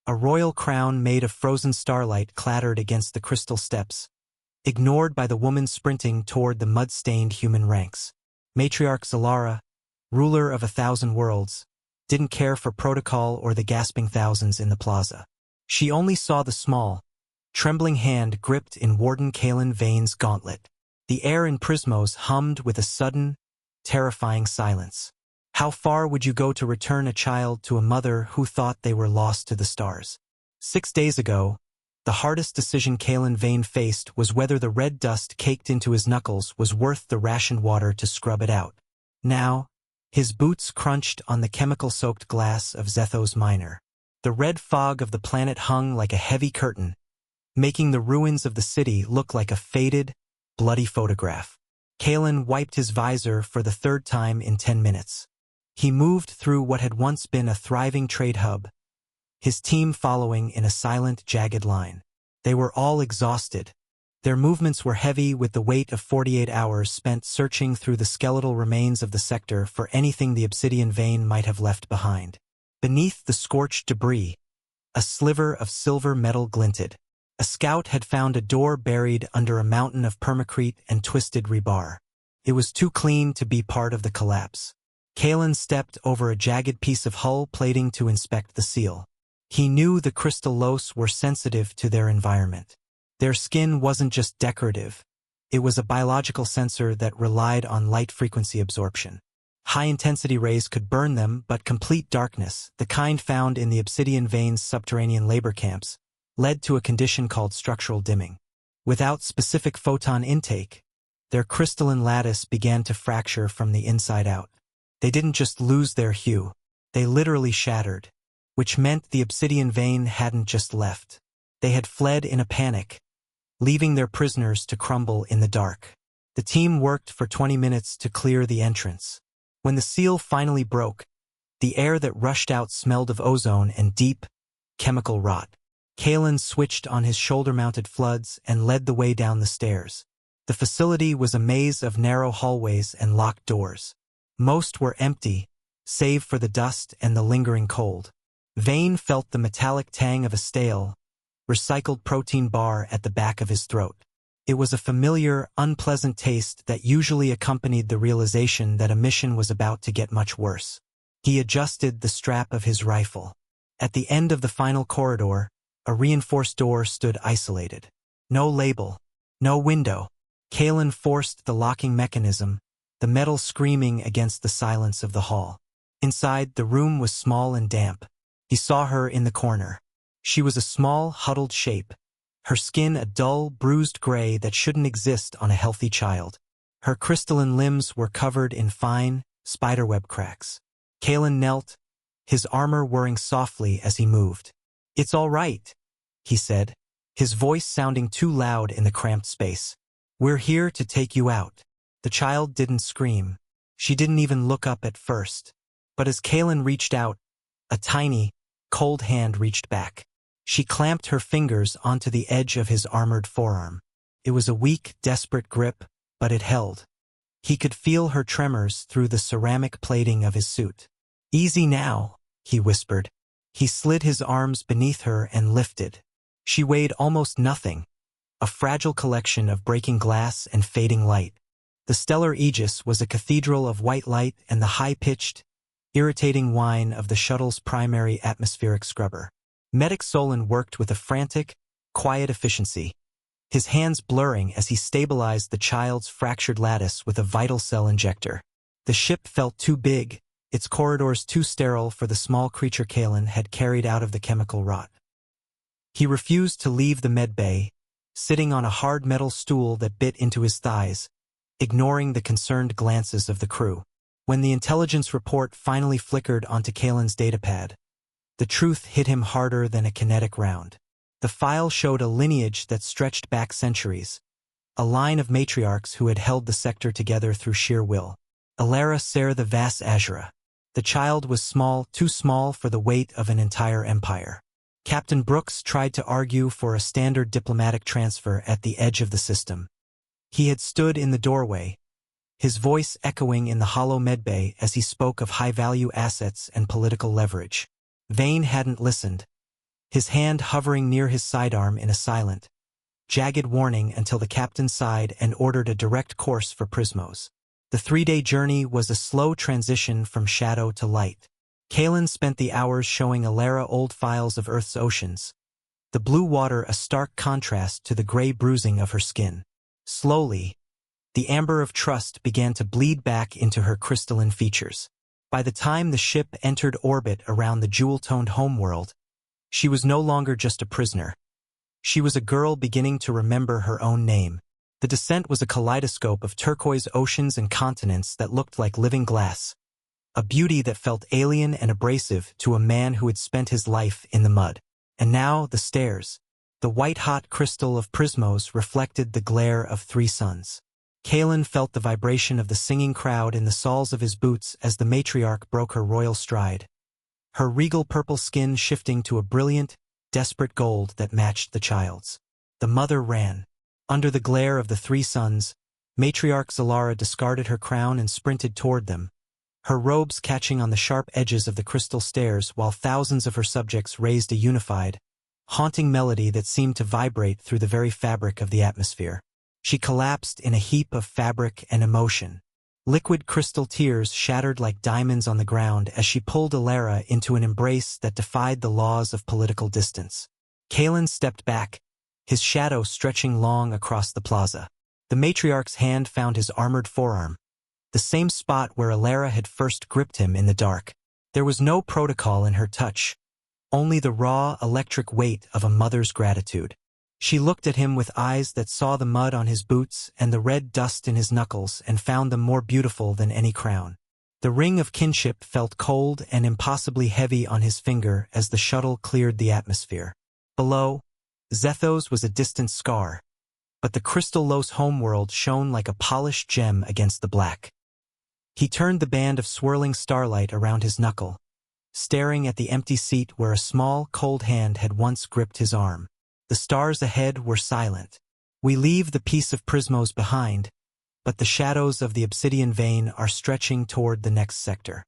A royal crown made of frozen starlight clattered against the crystal steps, ignored by the woman sprinting toward the mud-stained human ranks. Matriarch Zalara, ruler of 1,000 worlds, didn't care for protocol or the gasping thousands in the plaza. She only saw the small, trembling hand gripped in Warden Kalen Vane's gauntlet. The air in Prismos hummed with a sudden, terrifying silence. How far would you go to return a child to a mother who thought they were lost to the stars? 6 days ago, the hardest decision Kalen Vane faced was whether the red dust caked into his knuckles was worth the rationed water to scrub it out. Now, his boots crunched on the chemical-soaked glass of Zethos Minor. The red fog of the planet hung like a heavy curtain, making the ruins of the city look like a faded, bloody photograph. Kalen wiped his visor for the 3rd time in 10 minutes. He moved through what had once been a thriving trade hub, his team following in a silent, jagged line. They were all exhausted. Their movements were heavy with the weight of 48 hours spent searching through the skeletal remains of the sector for anything the obsidian vein might have left behind. Beneath the scorched debris, a sliver of silver metal glinted. A scout had found a door buried under a mountain of permacrete and twisted rebar. It was too clean to be part of the collapse. Kalen stepped over a jagged piece of hull plating to inspect the seal. He knew the crystallos were sensitive to their environment. Their skin wasn't just decorative. It was a biological sensor that relied on light-frequency absorption. High-intensity rays could burn them, but complete darkness, the kind found in the obsidian veins' subterranean labor camps, led to a condition called structural dimming. Without specific photon intake, their crystalline lattice began to fracture from the inside out. They didn't just lose their hue, they literally shattered, which meant the obsidian vein hadn't just left. They had fled in a panic, leaving their prisoners to crumble in the dark. The team worked for 20 minutes to clear the entrance. When the seal finally broke, the air that rushed out smelled of ozone and deep, chemical rot. Kalen switched on his shoulder-mounted floods and led the way down the stairs. The facility was a maze of narrow hallways and locked doors. Most were empty, save for the dust and the lingering cold. Vane felt the metallic tang of a stale, recycled protein bar at the back of his throat. It was a familiar, unpleasant taste that usually accompanied the realization that a mission was about to get much worse. He adjusted the strap of his rifle. At the end of the final corridor, a reinforced door stood isolated. No label, no window. Kalen forced the locking mechanism, the metal screaming against the silence of the hall. Inside, the room was small and damp. He saw her in the corner. She was a small, huddled shape, her skin a dull, bruised gray that shouldn't exist on a healthy child. Her crystalline limbs were covered in fine, spiderweb cracks. Kalen knelt, his armor whirring softly as he moved. "It's all right," he said, his voice sounding too loud in the cramped space. "We're here to take you out." The child didn't scream. She didn't even look up at first. But as Kalen reached out, a tiny, cold hand reached back. She clamped her fingers onto the edge of his armored forearm. It was a weak, desperate grip, but it held. He could feel her tremors through the ceramic plating of his suit. "Easy now," he whispered. He slid his arms beneath her and lifted. She weighed almost nothing, a fragile collection of breaking glass and fading light. The stellar aegis was a cathedral of white light and the high-pitched, irritating whine of the shuttle's primary atmospheric scrubber. Medic Solon worked with a frantic, quiet efficiency, his hands blurring as he stabilized the child's fractured lattice with a vital cell injector. The ship felt too big, its corridors too sterile for the small creature Kalen had carried out of the chemical rot. He refused to leave the medbay, sitting on a hard metal stool that bit into his thighs, ignoring the concerned glances of the crew. When the intelligence report finally flickered onto Kalen's datapad, the truth hit him harder than a kinetic round. The file showed a lineage that stretched back centuries, a line of matriarchs who had held the sector together through sheer will. Alara Ser the Vas Azura. The child was small, too small for the weight of an entire empire. Captain Brooks tried to argue for a standard diplomatic transfer at the edge of the system. He had stood in the doorway, his voice echoing in the hollow medbay as he spoke of high-value assets and political leverage. Vane hadn't listened. his hand hovering near his sidearm in a silent, jagged warning until the captain sighed and ordered a direct course for Prismos. The 3-day journey was a slow transition from shadow to light. Kalen spent the hours showing Alara old files of Earth's oceans, the blue water a stark contrast to the gray bruising of her skin. Slowly, the amber of trust began to bleed back into her crystalline features. By the time the ship entered orbit around the jewel-toned homeworld, she was no longer just a prisoner. She was a girl beginning to remember her own name. The descent was a kaleidoscope of turquoise oceans and continents that looked like living glass, a beauty that felt alien and abrasive to a man who had spent his life in the mud. And now, the stairs. The white-hot crystal of Prismos reflected the glare of 3 suns. Kalen felt the vibration of the singing crowd in the soles of his boots as the matriarch broke her royal stride, her regal purple skin shifting to a brilliant, desperate gold that matched the child's. The mother ran. Under the glare of the 3 suns, matriarch Zalara discarded her crown and sprinted toward them, her robes catching on the sharp edges of the crystal stairs while thousands of her subjects raised a unified, haunting melody that seemed to vibrate through the very fabric of the atmosphere. She collapsed in a heap of fabric and emotion. Liquid crystal tears shattered like diamonds on the ground as she pulled Alara into an embrace that defied the laws of political distance. Kalen stepped back, his shadow stretching long across the plaza. The matriarch's hand found his armored forearm, the same spot where Alara had first gripped him in the dark. There was no protocol in her touch, only the raw, electric weight of a mother's gratitude. She looked at him with eyes that saw the mud on his boots and the red dust in his knuckles and found them more beautiful than any crown. The ring of kinship felt cold and impossibly heavy on his finger as the shuttle cleared the atmosphere. Below, Zethos was a distant scar, but the crystal-lose homeworld shone like a polished gem against the black. He turned the band of swirling starlight around his knuckle, staring at the empty seat where a small, cold hand had once gripped his arm. The stars ahead were silent. We leave the peace of Prismos behind, but the shadows of the obsidian vein are stretching toward the next sector.